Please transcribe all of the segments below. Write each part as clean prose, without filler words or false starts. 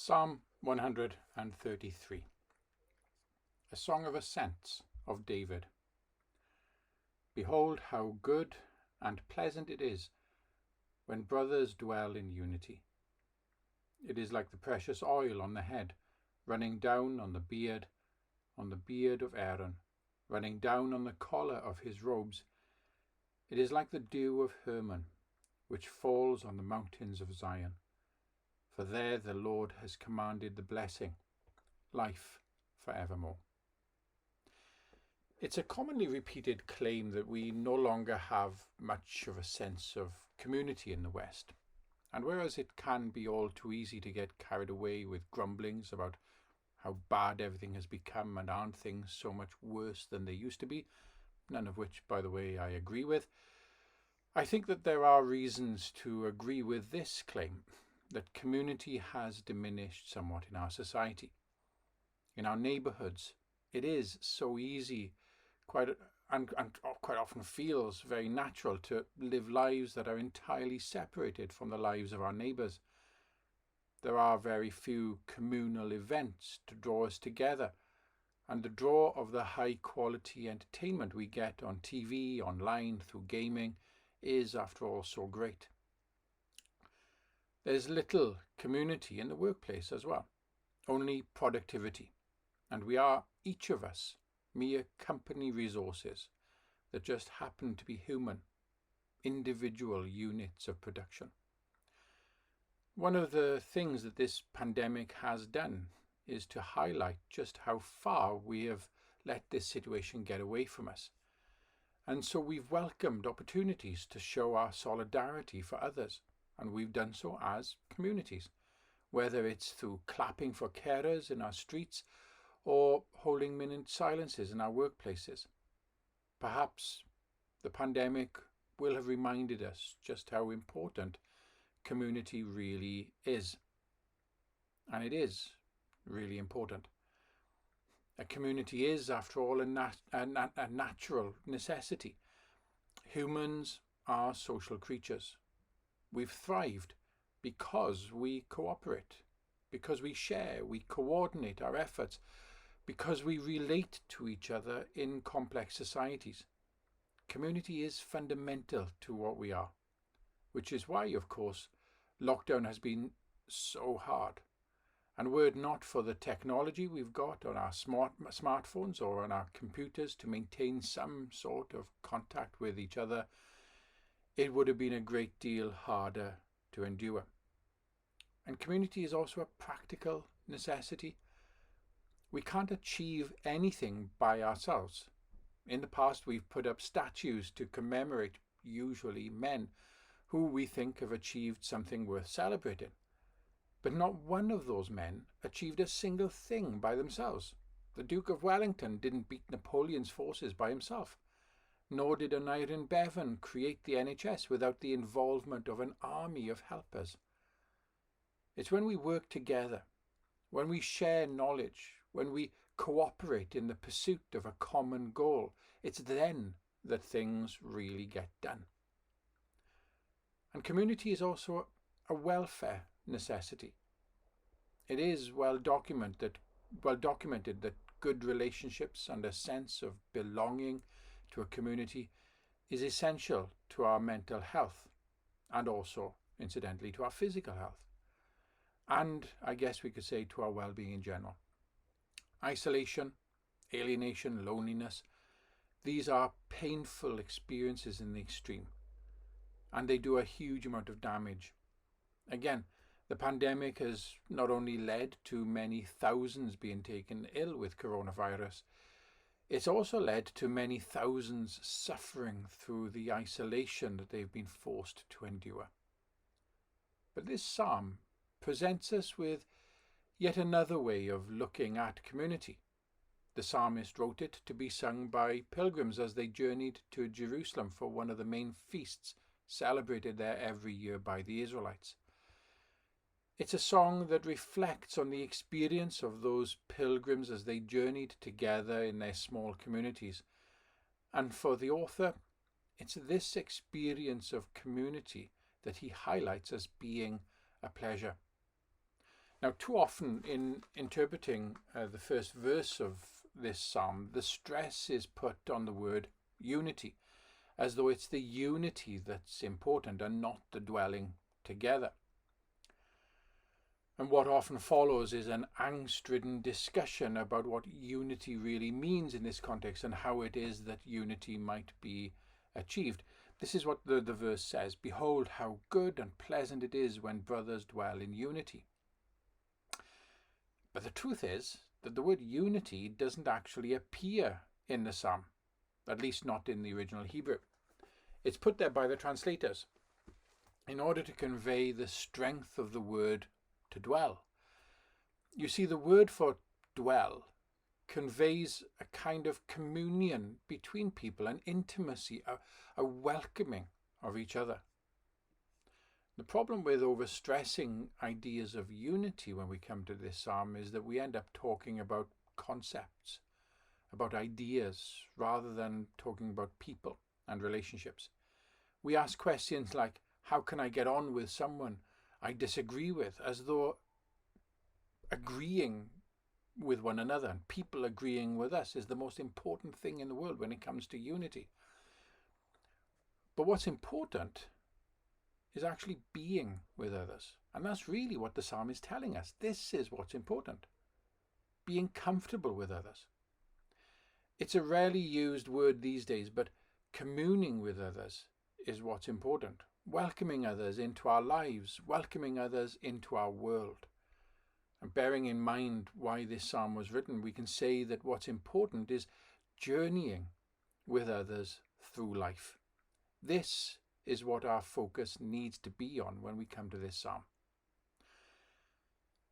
Psalm 133, a song of ascents of David. Behold how good and pleasant it is when brothers dwell in unity. It is like the precious oil on the head, running down on the beard of Aaron, running down on the collar of his robes. It is like the dew of Hermon, which falls on the mountains of Zion. For there the Lord has commanded the blessing, life forevermore. It's a commonly repeated claim that we no longer have much of a sense of community in the West. And whereas it can be all too easy to get carried away with grumblings about how bad everything has become and aren't things so much worse than they used to be, none of which, by the way, I agree with, I think that there are reasons to agree with this claim, that community has diminished somewhat in our society. In our neighbourhoods, it is so easy, quite often feels very natural to live lives that are entirely separated from the lives of our neighbours. There are very few communal events to draw us together, and the draw of the high quality entertainment we get on TV, online, through gaming is, after all, so great. There's little community in the workplace as well, only productivity, and we are, each of us, mere company resources that just happen to be human, individual units of production. One of the things that this pandemic has done is to highlight just how far we have let this situation get away from us. And so we've welcomed opportunities to show our solidarity for others, and we've done so as communities, whether it's through clapping for carers in our streets or holding minute silences in our workplaces. Perhaps the pandemic will have reminded us just how important community really is. And it is really important. A community is, after all, a natural necessity. Humans are social creatures. We've thrived because we cooperate, because we share, we coordinate our efforts, because we relate to each other in complex societies. Community is fundamental to what we are, which is why, of course, lockdown has been so hard. And were it not for the technology we've got on our smartphones or on our computers to maintain some sort of contact with each other, it would have been a great deal harder to endure. And community is also a practical necessity. We can't achieve anything by ourselves. In the past, we've put up statues to commemorate, usually men, who we think have achieved something worth celebrating. But not one of those men achieved a single thing by themselves. The Duke of Wellington didn't beat Napoleon's forces by himself, nor did Aneurin Bevan create the NHS without the involvement of an army of helpers. It's when we work together, when we share knowledge, when we cooperate in the pursuit of a common goal, it's then that things really get done. And community is also a welfare necessity. It is well documented that good relationships and a sense of belonging to a community is essential to our mental health and also, incidentally, to our physical health. And I guess we could say to our well-being in general. Isolation, alienation, loneliness, these are painful experiences in the extreme, and they do a huge amount of damage. Again, the pandemic has not only led to many thousands being taken ill with coronavirus, it's also led to many thousands suffering through the isolation that they've been forced to endure. But this psalm presents us with yet another way of looking at community. The psalmist wrote it to be sung by pilgrims as they journeyed to Jerusalem for one of the main feasts celebrated there every year by the Israelites. It's a song that reflects on the experience of those pilgrims as they journeyed together in their small communities. And for the author, it's this experience of community that he highlights as being a pleasure. Now, too often in interpreting the first verse of this psalm, the stress is put on the word unity, as though it's the unity that's important and not the dwelling together. And what often follows is an angst-ridden discussion about what unity really means in this context and how it is that unity might be achieved. This is what the verse says: "Behold, how good and pleasant it is when brothers dwell in unity." But the truth is that the word unity doesn't actually appear in the psalm, at least not in the original Hebrew. It's put there by the translators in order to convey the strength of the word to dwell. You see, the word for dwell conveys a kind of communion between people, an intimacy, a welcoming of each other. The problem with overstressing ideas of unity when we come to this psalm is that we end up talking about concepts, about ideas, rather than talking about people and relationships. We ask questions like, how can I get on with someone I disagree with, as though agreeing with one another and people agreeing with us is the most important thing in the world when it comes to unity. But what's important is actually being with others. And that's really what the psalm is telling us. This is what's important. Being comfortable with others. It's a rarely used word these days, but communing with others is what's important. Welcoming others into our lives, welcoming others into our world. And bearing in mind why this psalm was written, we can say that what's important is journeying with others through life. This is what our focus needs to be on when we come to this psalm.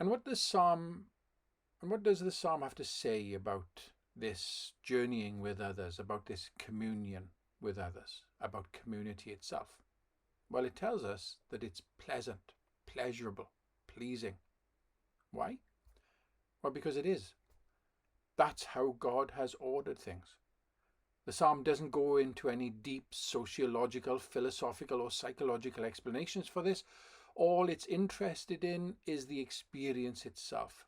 And what does the psalm have to say about this journeying with others, about this communion with others, about community itself? Well, it tells us that it's pleasant, pleasurable, pleasing. Why? Well, because it is. That's how God has ordered things. The psalm doesn't go into any deep sociological, philosophical or psychological explanations for this. All it's interested in is the experience itself.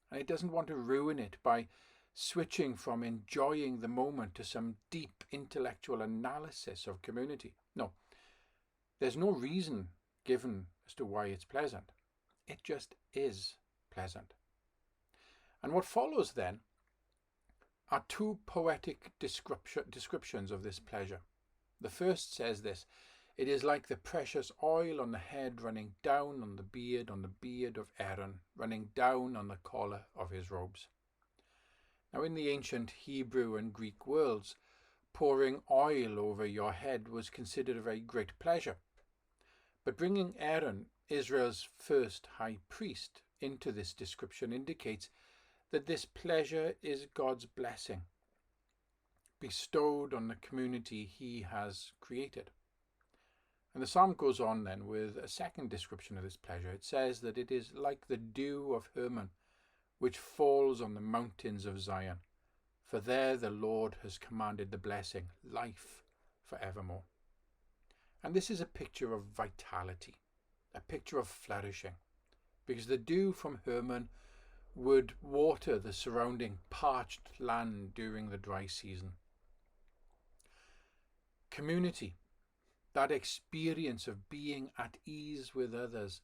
And it doesn't want to ruin it by switching from enjoying the moment to some deep intellectual analysis of community. No, there's no reason given as to why it's pleasant. It just is pleasant. And what follows then are two poetic descriptions of this pleasure. The first says this: "It is like the precious oil on the head running down on the beard of Aaron, running down on the collar of his robes." Now, in the ancient Hebrew and Greek worlds, pouring oil over your head was considered a very great pleasure. But bringing Aaron, Israel's first high priest, into this description indicates that this pleasure is God's blessing, bestowed on the community he has created. And the psalm goes on then with a second description of this pleasure. It says that it is like the dew of Hermon, which falls on the mountains of Zion. For there the Lord has commanded the blessing, life forevermore. And this is a picture of vitality, a picture of flourishing, because the dew from Hermon would water the surrounding parched land during the dry season. Community, that experience of being at ease with others,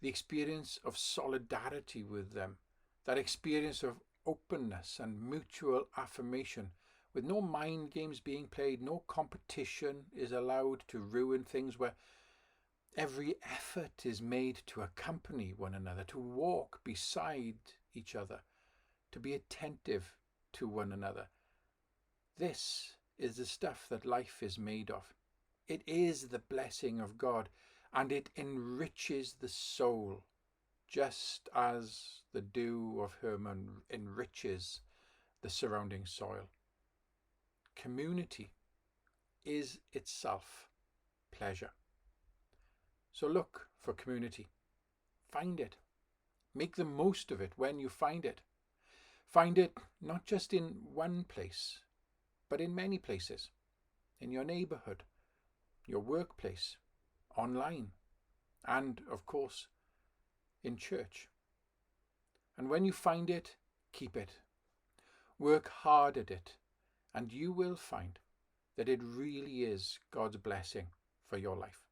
the experience of solidarity with them, that experience of openness and mutual affirmation, with no mind games being played, no competition is allowed to ruin things, where every effort is made to accompany one another, to walk beside each other, to be attentive to one another. This is the stuff that life is made of. It is the blessing of God, and it enriches the soul, just as the dew of Hermon enriches the surrounding soil. Community is itself pleasure. So look for community. Find it. Make the most of it when you find it. Find it not just in one place, but in many places. In your neighborhood, your workplace, online, and of course, in church. And when you find it, keep it. Work hard at it, and you will find that it really is God's blessing for your life.